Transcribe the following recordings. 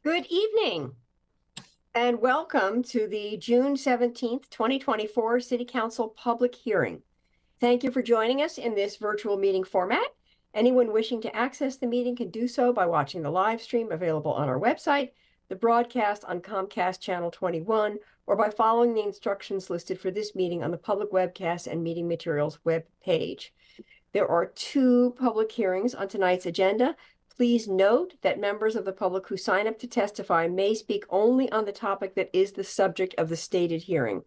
Good evening and welcome to the June 17th, 2024 City Council public hearing. Thank you for joining us in this virtual meeting format. Anyone wishing to access the meeting can do so by watching the live stream available on our website, the broadcast on Comcast Channel 21, or by following the instructions listed for this meeting on the public webcast and meeting materials web page. There are two public hearings on tonight's agenda. Please note that members of the public who sign up to testify may speak only on the topic that is the subject of the stated hearing.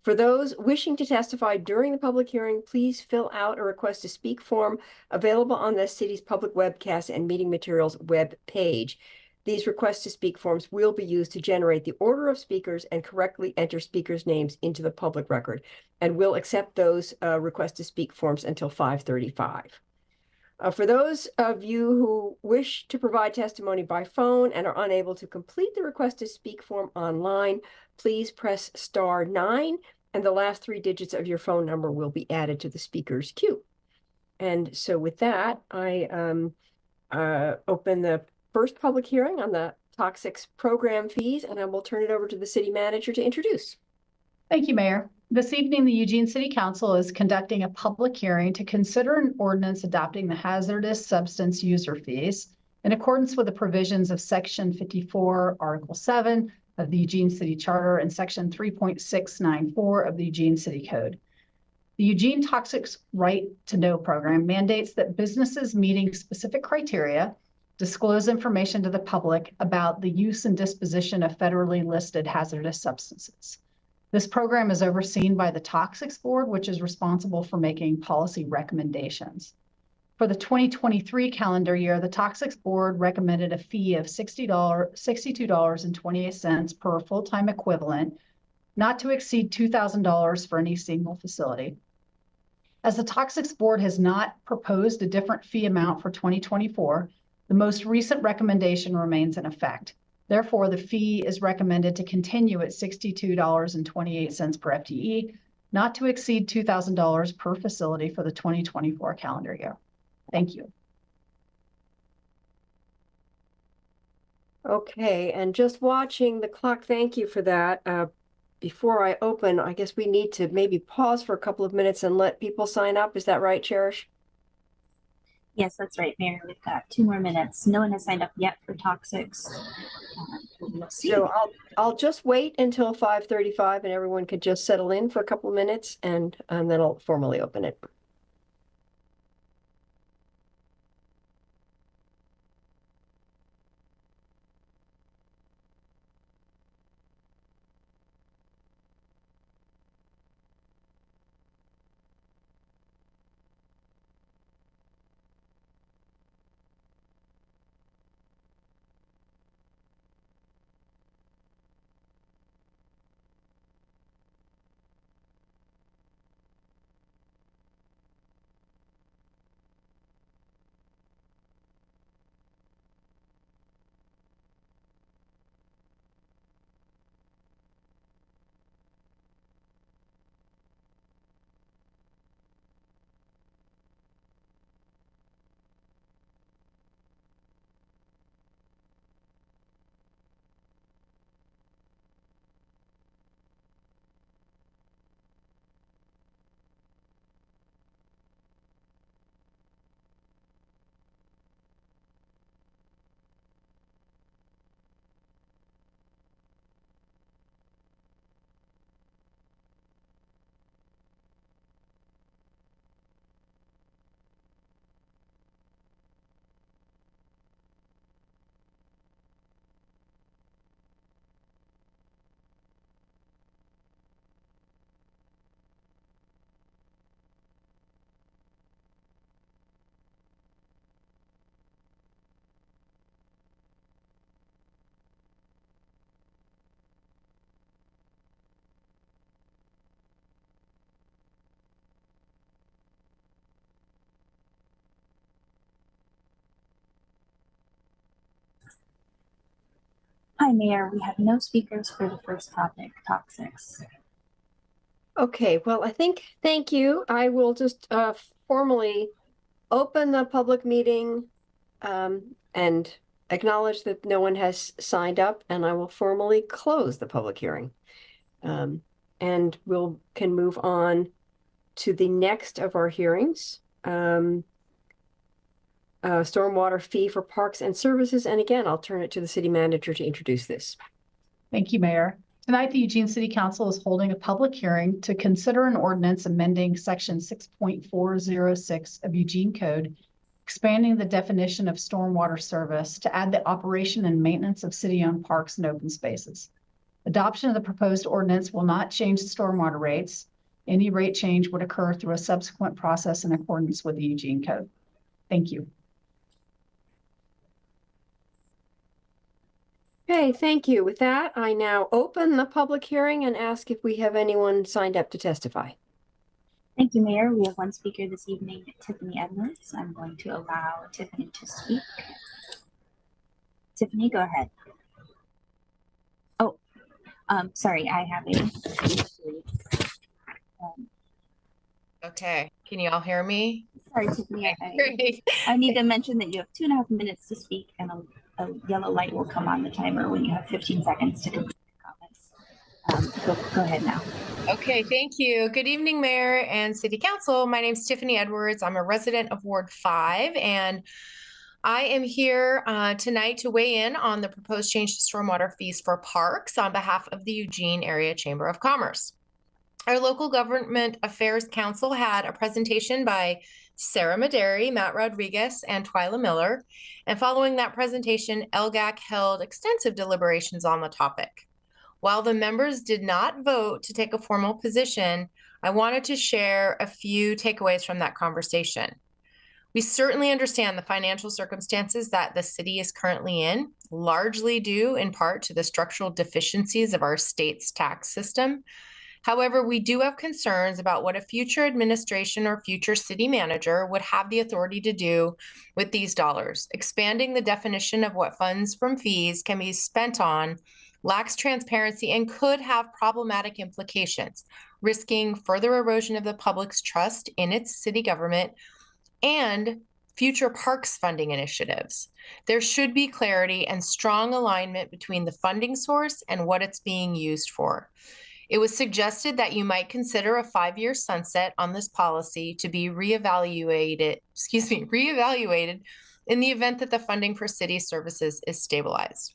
For those wishing to testify during the public hearing, please fill out a request to speak form available on the city's public webcast and meeting materials web page. These requests to speak forms will be used to generate the order of speakers and correctly enter speakers' names into the public record, and we'll accept those requests to speak forms until 5:35. For those of you who wish to provide testimony by phone and are unable to complete the request to speak form online, please press *9 and the last three digits of your phone number will be added to the speaker's queue. And so with that, I open the first public hearing on the Toxics program fees, and I will turn it over to the city manager to introduce. Thank you, Mayor. This evening, the Eugene City Council is conducting a public hearing to consider an ordinance adopting the hazardous substance user fees in accordance with the provisions of Section 54, Article 7 of the Eugene City Charter and Section 3.694 of the Eugene City Code. The Eugene Toxics Right to Know program mandates that businesses meeting specific criteria disclose information to the public about the use and disposition of federally listed hazardous substances. This program is overseen by the Toxics Board, which is responsible for making policy recommendations. For the 2023 calendar year, the Toxics Board recommended a fee of $62.28 per full-time equivalent, not to exceed $2,000 for any single facility. As the Toxics Board has not proposed a different fee amount for 2024, the most recent recommendation remains in effect. Therefore, the fee is recommended to continue at $62.28 per FTE, not to exceed $2,000 per facility for the 2024 calendar year. Thank you. Okay, and just watching the clock, thank you for that. Before I open, I guess we need to maybe pause for a couple of minutes and let people sign up. Is that right, Cherish? Yes, that's right, Mayor. We've got 2 more minutes. No one has signed up yet for Toxics. We'll see. So I'll just wait until 5:35 and everyone could just settle in for a couple of minutes, and then I'll formally open it. Hi, Mayor. We have no speakers for the first topic, Toxics. Okay, well, thank you. I will just formally open the public meeting and acknowledge that no one has signed up, and I will formally close the public hearing. And can move on to the next of our hearings. Stormwater fee for parks and services. And again, I'll turn it to the city manager to introduce this. Thank you, Mayor. Tonight, the Eugene City Council is holding a public hearing to consider an ordinance amending section 6.406 of Eugene Code, expanding the definition of stormwater service to add the operation and maintenance of city-owned parks and open spaces. Adoption of the proposed ordinance will not change the stormwater rates. Any rate change would occur through a subsequent process in accordance with the Eugene Code. Thank you. Okay, thank you. With that, I now open the public hearing and ask if we have anyone signed up to testify. Thank you, Mayor. We have one speaker this evening, Tiffany Edwards. I'm going to allow Tiffany to speak. Tiffany, go ahead. Oh, sorry, I have a. Okay, can you all hear me? Sorry, Tiffany. Great. I need to mention that you have 2.5 minutes to speak, and a yellow light will come on the timer when you have 15 seconds to complete your comments. Go ahead now. Okay, thank you. Good evening, Mayor and City Council. My name is Tiffany Edwards. I'm a resident of Ward 5, and I am here tonight to weigh in on the proposed change to stormwater fees for parks on behalf of the Eugene Area Chamber of Commerce. Our local government affairs council had a presentation by Sarah Maderi, Matt Rodriguez, and Twyla Miller. And following that presentation, LGAC held extensive deliberations on the topic. While the members did not vote to take a formal position, I wanted to share a few takeaways from that conversation. We certainly understand the financial circumstances that the city is currently in, largely due in part to the structural deficiencies of our state's tax system. However, we do have concerns about what a future administration or future city manager would have the authority to do with these dollars. Expanding the definition of what funds from fees can be spent on lacks transparency and could have problematic implications, risking further erosion of the public's trust in its city government and future parks funding initiatives. There should be clarity and strong alignment between the funding source and what it's being used for. It was suggested that you might consider a 5-year sunset on this policy to be reevaluated in the event that the funding for city services is stabilized.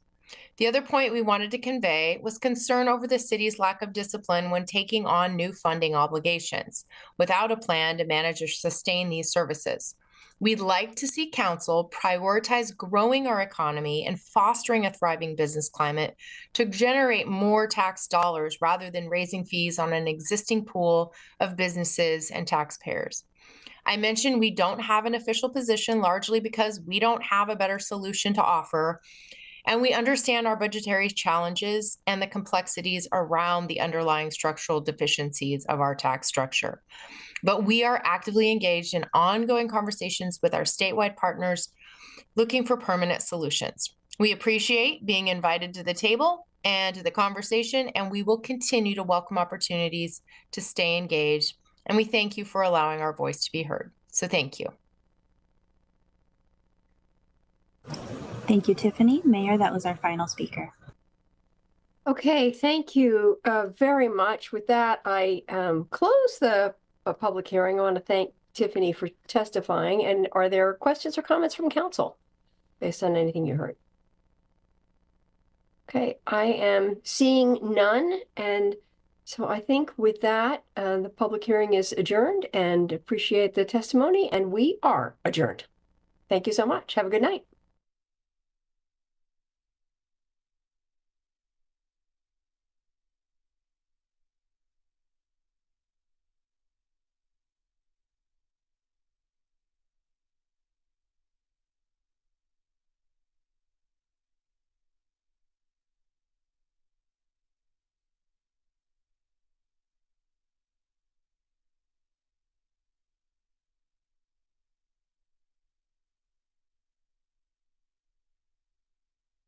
The other point we wanted to convey was concern over the city's lack of discipline when taking on new funding obligations without a plan to manage or sustain these services. We'd like to see council prioritize growing our economy and fostering a thriving business climate to generate more tax dollars rather than raising fees on an existing pool of businesses and taxpayers. I mentioned we don't have an official position largely because we don't have a better solution to offer, and we understand our budgetary challenges and the complexities around the underlying structural deficiencies of our tax structure. But we are actively engaged in ongoing conversations with our statewide partners looking for permanent solutions. We appreciate being invited to the table and to the conversation, and we will continue to welcome opportunities to stay engaged. And we thank you for allowing our voice to be heard. So thank you. Thank you, Tiffany. Mayor, that was our final speaker. Okay, thank you very much. With that, I close the public hearing. I want to thank Tiffany for testifying. And are there questions or comments from council based on anything you heard? Okay, I am seeing none. And so I think with that, the public hearing is adjourned, and appreciate the testimony, and we are adjourned. Thank you so much. Have a good night.